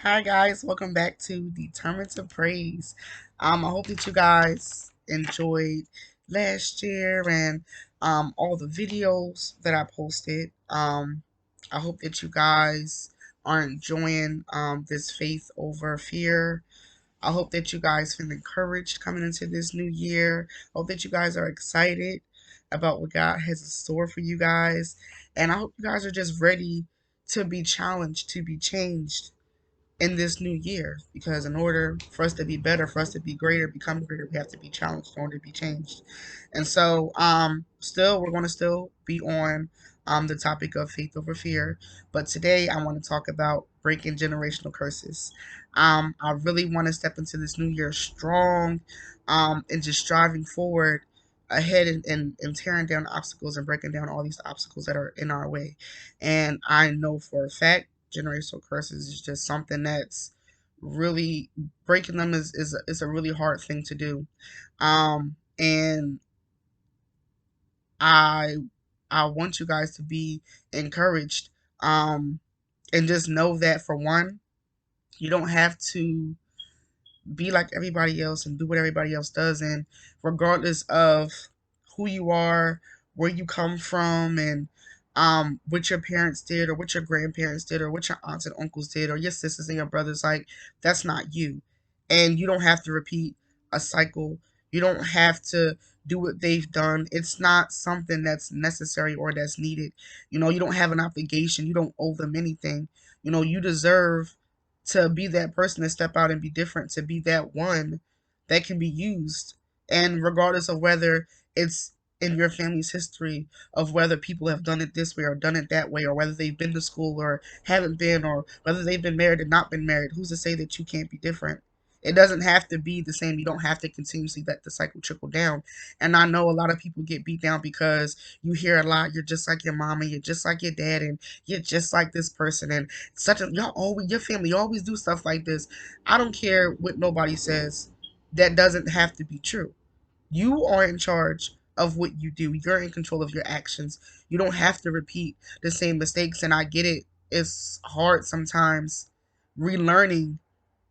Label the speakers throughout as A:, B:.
A: Hi guys, welcome back to Determined to Praise. I hope that you guys enjoyed last year and all the videos that I posted. I hope that you guys are enjoying this faith over fear. I hope that you guys feel encouraged coming into this new year. I hope that you guys are excited about what God has in store for you guys. And I hope you guys are just ready to be challenged, to be changed in this new year, because in order for us to be better, for us to be greater, become greater, we have to be challenged in order to be changed. And so still we're going to still be on the topic of faith over fear, but today I want to talk about breaking generational curses. I really want to step into this new year strong, and just striving forward ahead, and tearing down obstacles and breaking down all these obstacles that are in our way. And I know for a fact generational curses is just something that's really breaking them is a really hard thing to do. And I I want you guys to be encouraged. Um and just know that, for one, you don't have to be like everybody else and do what everybody else does. And regardless of who you are, where you come from, and what your parents did, or what your grandparents did, or what your aunts and uncles did, or your sisters and your brothers, like, that's not you. And you don't have to repeat a cycle. You don't have to do what they've done. It's not something that's necessary or that's needed. You don't have an obligation. You don't owe them anything. You deserve to be that person, to step out and be different, to be that one that can be used. And regardless of whether it's in your family's history, of whether people have done it this way or done it that way, or whether they've been to school or haven't been, or whether they've been married or not been married, who's to say that you can't be different? It doesn't have to be the same. You don't have to continuously let the cycle trickle down. And I know a lot of people get beat down because you hear a lot, you're just like your mama, you're just like your dad, and you're just like this person, and such a y'all always, your family always do stuff like this. I don't care what nobody says. That doesn't have to be true. You are in charge of what you do. You're in control of your actions. You don't have to repeat the same mistakes. And I get it. It's hard sometimes relearning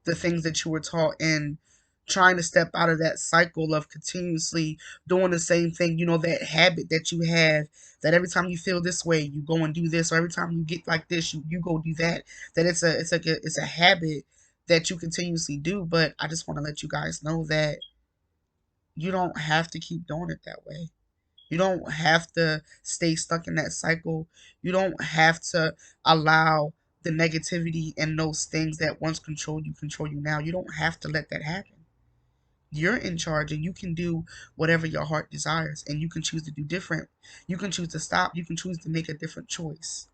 A: the things that you were taught, and trying to step out of that cycle of continuously doing the same thing. That habit that you have, that every time you feel this way you go and do this, or every time you get like this you go do that. That it's a habit that you continuously do. But I just want to let you guys know that you don't have to keep doing it that way. You don't have to stay stuck in that cycle. You don't have to allow the negativity and those things that once control you now. You don't have to let that happen. You're in charge, and you can do whatever your heart desires, and you can choose to do different. You can choose to stop. You can choose to make a different choice.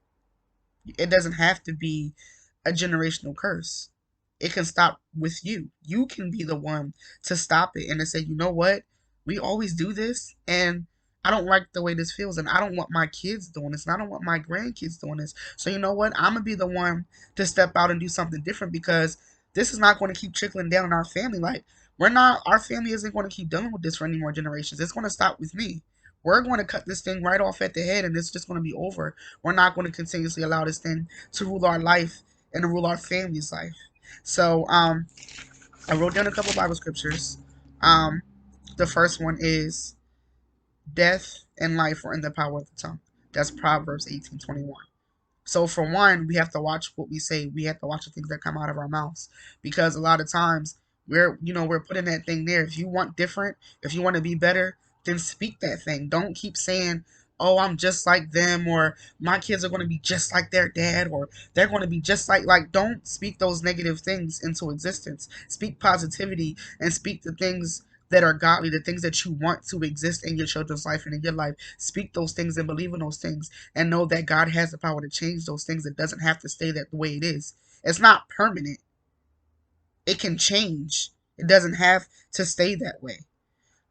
A: It doesn't have to be a generational curse. It can stop with you. You can be the one to stop it and to say, you know what? We always do this, and I don't like the way this feels, and I don't want my kids doing this, and I don't want my grandkids doing this. So you know what? I'm gonna be the one to step out and do something different, because this is not going to keep trickling down in our family. Like, our family isn't going to keep dealing with this for any more generations. It's going to stop with me. We're going to cut this thing right off at the head, and it's just going to be over. We're not going to continuously allow this thing to rule our life and to rule our family's life. So I wrote down a couple Bible scriptures. Um, the first one is, death and life are in the power of the tongue. That's Proverbs 18:21. So for one, we have to watch what we say. We have to watch the things that come out of our mouths, because a lot of times we're putting that thing there. If you want different, if you want to be better, then speak that thing. Don't keep saying, "Oh, I'm just like them," or "My kids are going to be just like their dad," or "They're going to be just like." Don't speak those negative things into existence. Speak positivity, and speak the things that are godly, the things that you want to exist in your children's life and in your life. Speak those things and believe in those things, and know that God has the power to change those things. It doesn't have to stay that the way it is. It's not permanent. It can change. It doesn't have to stay that way.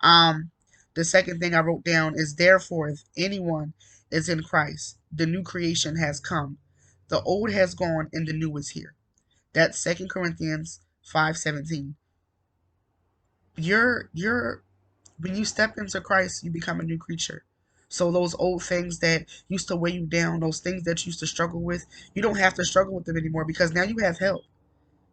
A: Um, the second thing I wrote down is, therefore, if anyone is in Christ, the new creation has come. The old has gone and the new is here. That's Second Corinthians 5:17. You're when you step into Christ, you become a new creature. So those old things that used to weigh you down, those things that you used to struggle with, you don't have to struggle with them anymore, because now you have help.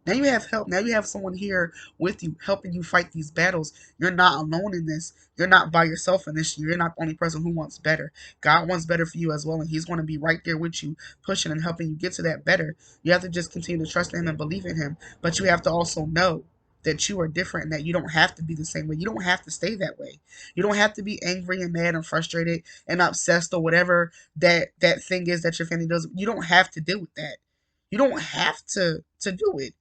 A: Now you have help. Now you have someone here with you, helping you fight these battles. You're not alone in this. You're not by yourself in this. You're not the only person who wants better. God wants better for you as well, and He's going to be right there with you, pushing and helping you get to that better. You have to just continue to trust in Him and believe in Him. But you have to also know that you are different and that you don't have to be the same way. You don't have to stay that way. You don't have to be angry and mad and frustrated and obsessed or whatever that thing is that your family does. You don't have to deal with that. You don't have to do it.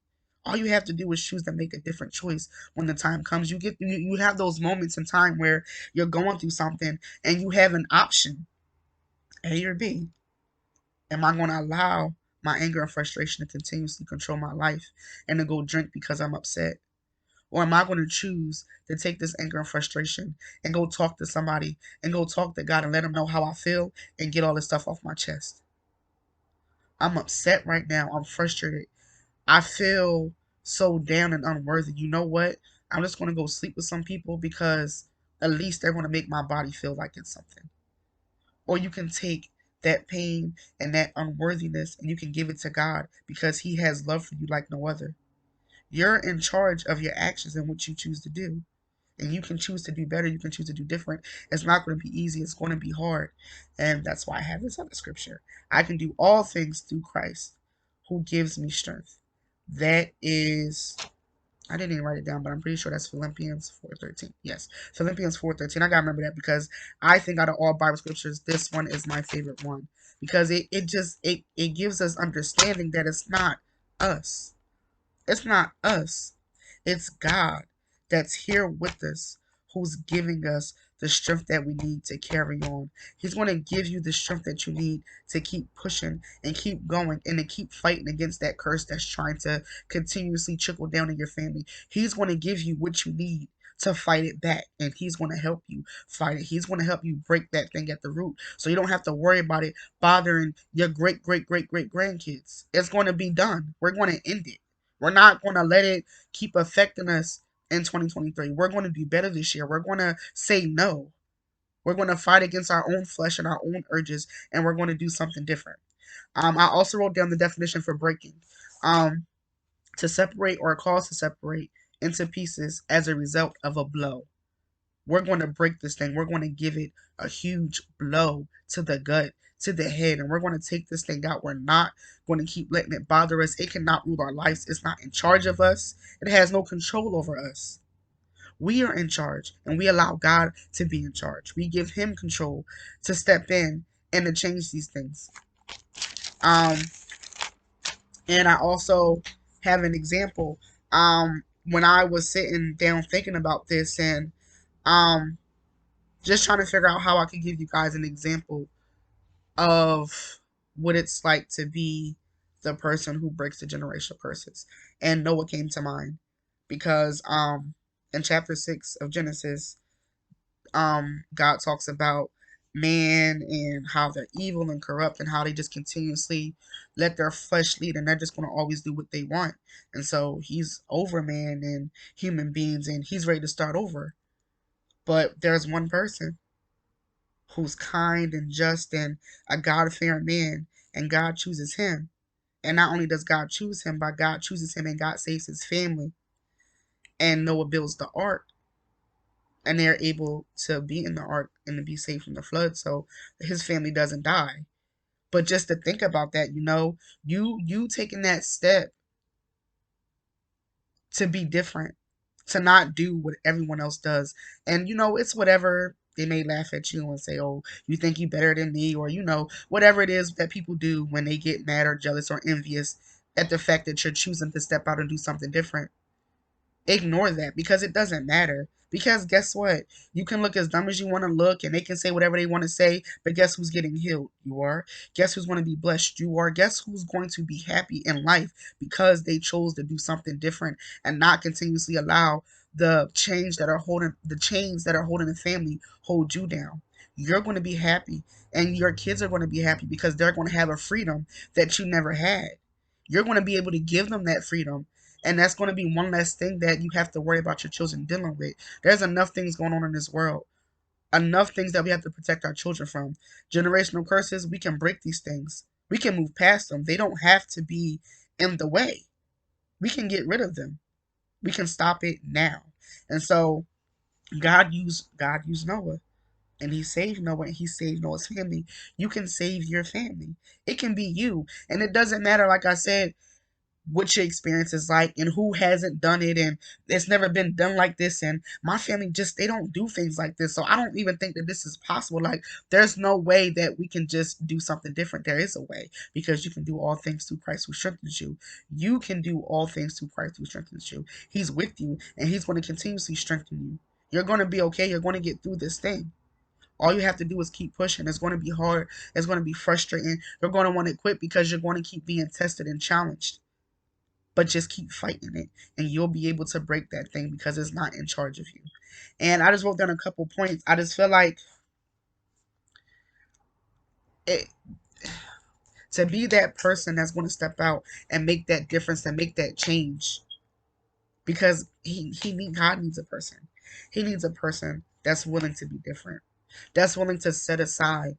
A: All you have to do is choose to make a different choice when the time comes. You have those moments in time where you're going through something and you have an option, A or B. Am I going to allow my anger and frustration to continuously control my life and to go drink because I'm upset? Or am I going to choose to take this anger and frustration and go talk to somebody and go talk to God and let Him know how I feel and get all this stuff off my chest? I'm upset right now. I'm frustrated. I feel so down and unworthy. You know what? I'm just going to go sleep with some people because at least they're going to make my body feel like it's something. Or you can take that pain and that unworthiness and you can give it to God because He has love for you like no other. You're in charge of your actions and what you choose to do. And you can choose to do better. You can choose to do different. It's not going to be easy. It's going to be hard. And that's why I have this other scripture. I can do all things through Christ who gives me strength. That is, I didn't even write it down, but I'm pretty sure that's Philippians 4:13. Yes, Philippians 4:13. I got to remember that because I think out of all Bible scriptures, this one is my favorite one. Because it gives us understanding that it's not us. It's not us. It's God that's here with us, who's giving us the strength that we need to carry on. He's going to give you the strength that you need to keep pushing and keep going and to keep fighting against that curse that's trying to continuously trickle down in your family. He's going to give you what you need to fight it back, and He's going to help you fight it. He's going to help you break that thing at the root so you don't have to worry about it bothering your great grandkids. It's going to be done. We're going to end it. We're not going to let it keep affecting us in 2023. We're going to do better this year. We're going to say no. We're going to fight against our own flesh and our own urges, and we're going to do something different. I also wrote down the definition for breaking. To separate or cause to separate into pieces as a result of a blow. We're going to break this thing. We're going to give it a huge blow to the gut, to the head, and we're going to take this thing out. We're not going to keep letting it bother us. It cannot rule our lives. It's not in charge of us. It has no control over us. We are in charge, and we allow God to be in charge. We give Him control to step in and to change these things. Um, and I also have an example. When I was sitting down thinking about this and um, just trying to figure out how I could give you guys an example of what it's like to be the person who breaks the generational curses. And Noah came to mind because in chapter 6 of Genesis, God talks about man and how they're evil and corrupt and how they just continuously let their flesh lead and they're just going to always do what they want. And so He's over man and human beings and He's ready to start over. But there's one person who's kind and just and a God-fearing man, and God chooses him. And not only does God choose him, but God chooses him and God saves his family. And Noah builds the ark, and they're able to be in the ark and to be saved from the flood, so his family doesn't die. But just to think about that, you taking that step to be different, to not do what everyone else does. And it's whatever they may laugh at you and say, "Oh, you think you better than me," or whatever it is that people do when they get mad or jealous or envious at the fact that you're choosing to step out and do something different. Ignore that because it doesn't matter. Because guess what? You can look as dumb as you want to look and they can say whatever they want to say, but guess who's getting healed? You are. Guess who's going to be blessed? You are. Guess who's going to be happy in life because they chose to do something different and not continuously allow the chains that are holding the family hold you down. You're going to be happy and your kids are going to be happy because they're going to have a freedom that you never had. You're going to be able to give them that freedom, and that's going to be one less thing that you have to worry about your children dealing with. There's enough things going on in this world. Enough things that we have to protect our children from. Generational curses, we can break these things. We can move past them. They don't have to be in the way. We can get rid of them. We can stop it now. And so God used Noah, and he saved Noah, and he saved Noah's family. You can save your family. It can be you. And it doesn't matter, like I said, what your experience is like and who hasn't done it, and it's never been done like this, and my family just, they don't do things like this, so I don't even think that this is possible. Like, there's no way that we can just do something different. There is a way, because you can do all things through Christ who strengthens you. You can do all things through Christ who strengthens you. He's with you, and he's going to continuously strengthen you. You're going to be okay. You're going to get through this thing. All you have to do is keep pushing. It's going to be hard. It's going to be frustrating. You're going to want to quit because you're going to keep being tested and challenged, but just keep fighting it, and you'll be able to break that thing because it's not in charge of you. And I just wrote down a couple points. I just feel like it, to be that person that's going to step out and make that difference and make that change, because God needs a person. He needs a person that's willing to be different, that's willing to set aside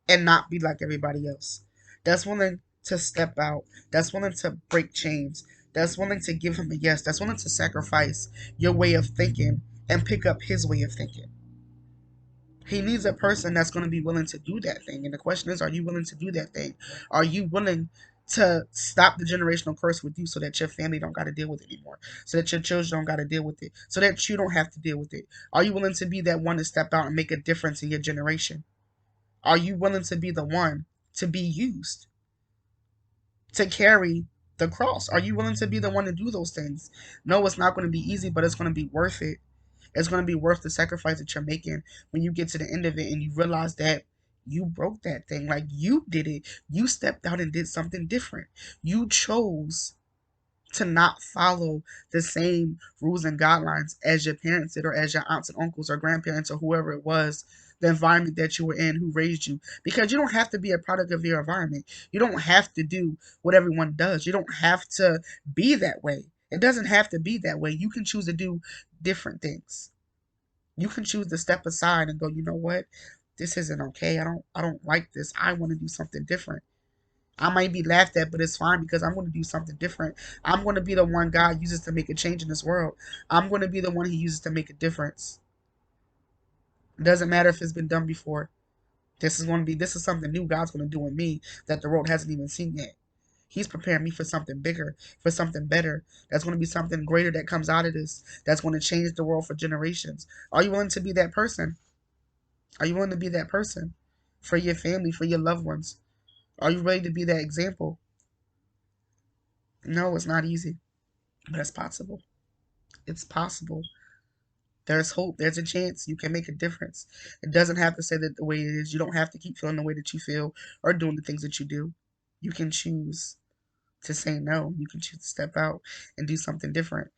A: and not be like everybody else, that's willing to step out, that's willing to break chains, that's willing to give him a yes, that's willing to sacrifice your way of thinking and pick up his way of thinking. He needs a person that's going to be willing to do that thing. And the question is, are you willing to do that thing? Are you willing to stop the generational curse with you so that your family don't got to deal with it anymore? So that your children don't got to deal with it? So that you don't have to deal with it? Are you willing to be that one to step out and make a difference in your generation? Are you willing to be the one to be used to carry the cross? Are you willing to be the one to do those things? No, it's not going to be easy, but it's going to be worth it. It's going to be worth the sacrifice that you're making when you get to the end of it and you realize that you broke that thing. Like, you did it. You stepped out and did something different. You chose to not follow the same rules and guidelines as your parents did, or as your aunts and uncles or grandparents or whoever it was, the environment that you were in, who raised you. Because you don't have to be a product of your environment. You don't have to do what everyone does. You don't have to be that way. It doesn't have to be that way. You can choose to do different things. You can choose to step aside and go, you know what? This isn't okay. I don't like this. I want to do something different. I might be laughed at, but it's fine because I'm going to do something different. I'm going to be the one God uses to make a change in this world. I'm going to be the one He uses to make a difference. It doesn't matter if it's been done before. This is something new God's going to do in me that the world hasn't even seen yet. He's preparing me for something bigger, for something better. That's going to be something greater that comes out of this. That's going to change the world for generations. Are you willing to be that person? Are you willing to be that person for your family, for your loved ones? Are you ready to be that example? No, it's not easy, but it's possible. It's possible. There's hope. There's a chance. You can make a difference. It doesn't have to say that the way it is. You don't have to keep feeling the way that you feel or doing the things that you do. You can choose to say no. You can choose to step out and do something different.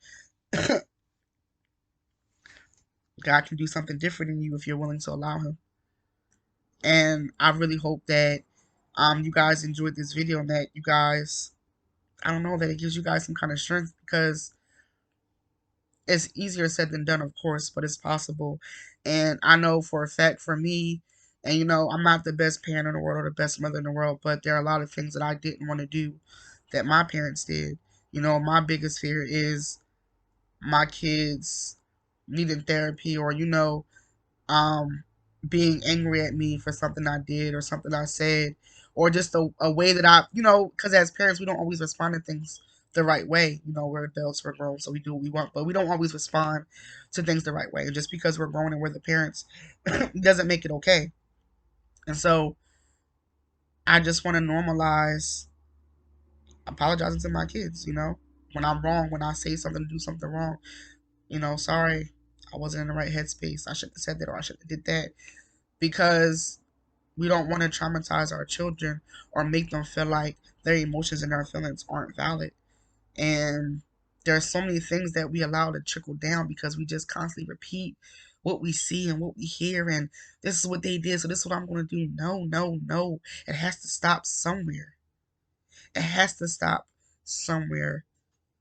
A: God can do something different in you if you're willing to allow Him. And I really hope that you guys enjoyed this video, and that you guys, I don't know, that it gives you guys some kind of strength, because it's easier said than done, of course, but it's possible. And I know for a fact, for me, and I'm not the best parent in the world or the best mother in the world, but there are a lot of things that I didn't want to do that my parents did. My biggest fear is my kids needing therapy, or um, being angry at me for something I did or something I said, or just a way that because as parents, we don't always respond to things the right way. We're adults, we're grown, so we do what we want, but we don't always respond to things the right way. And just because we're grown and we're the parents doesn't make it okay. And so I just want to normalize apologizing to my kids, when I'm wrong, when I say something to do something wrong, sorry, I wasn't in the right headspace. I should have said that, or I should have did that, because we don't want to traumatize our children or make them feel like their emotions and their feelings aren't valid. And there are so many things that we allow to trickle down because we just constantly repeat what we see and what we hear. And this is what they did, so this is what I'm going to do. No, no, no. It has to stop somewhere. It has to stop somewhere.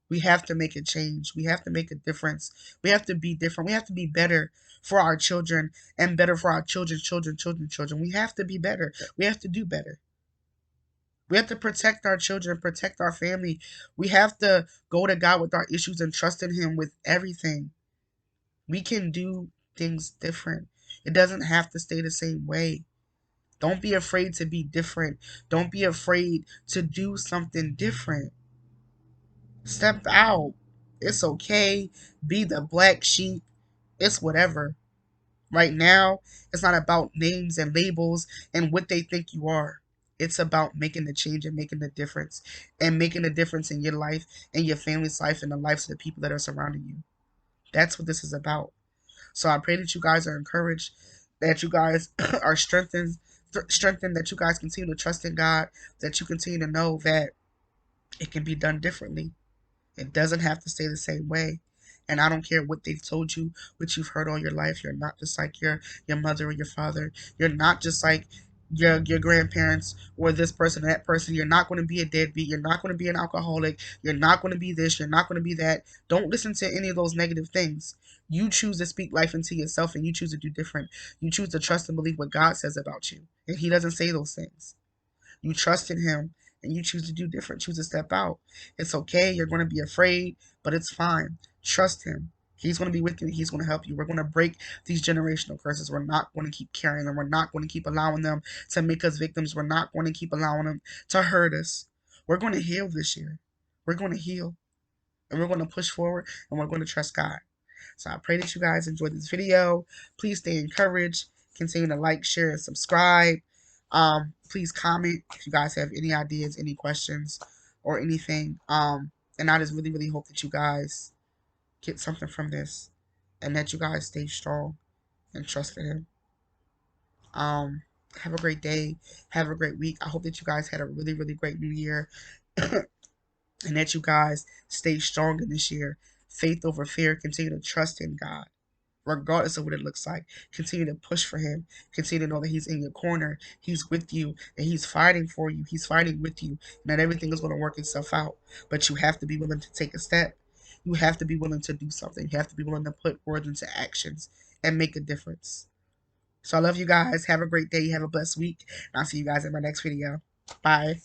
A: We have to make a change. We have to make a difference. We have to be different. We have to be better for our children, and better for our children's children, children's children. We have to be better. We have to do better. We have to protect our children, protect our family. We have to go to God with our issues and trust in Him with everything. We can do things different. It doesn't have to stay the same way. Don't be afraid to be different. Don't be afraid to do something different. Step out. It's okay. Be the black sheep. It's whatever. Right now, it's not about names and labels and what they think you are. It's about making the change and making the difference, and making a difference in your life and your family's life and the lives of the people that are surrounding you. That's what this is about. So I pray that you guys are encouraged, that you guys are strengthened, that you guys continue to trust in God, that you continue to know that it can be done differently. It doesn't have to stay the same way. And I don't care what they've told you, what you've heard all your life. You're not just like your mother or your father. You're not just like your grandparents or this person or that person. You're not going to be a deadbeat. You're not going to be an alcoholic. You're not going to be this. You're not going to be that. Don't listen to any of those negative things. You choose to speak life into yourself, and you choose to do different. You choose to trust and believe what God says about you. And He doesn't say those things. You trust in Him, and you choose to do different, choose to step out. It's okay. You're going to be afraid, but it's fine. Trust Him. He's going to be with you. He's going to help you. We're going to break these generational curses. We're not going to keep carrying them. We're not going to keep allowing them to make us victims. We're not going to keep allowing them to hurt us. We're going to heal this year. We're going to heal. And we're going to push forward, and we're going to trust God. So I pray that you guys enjoyed this video. Please stay encouraged. Continue to like, share, and subscribe. Please comment if you guys have any ideas, any questions, or anything. And I just really, really hope that you guys get something from this, and that you guys stay strong and trust in Him. Have a great day. Have a great week. I hope that you guys had a really, really great new year. And that you guys stay strong in this year. Faith over fear. Continue to trust in God, regardless of what it looks like. Continue to push for Him. Continue to know that He's in your corner. He's with you, and He's fighting for you. He's fighting with you, and that everything is going to work itself out. But you have to be willing to take a step. You have to be willing to do something. You have to be willing to put words into actions and make a difference. So I love you guys. Have a great day. Have a blessed week. And I'll see you guys in my next video. Bye.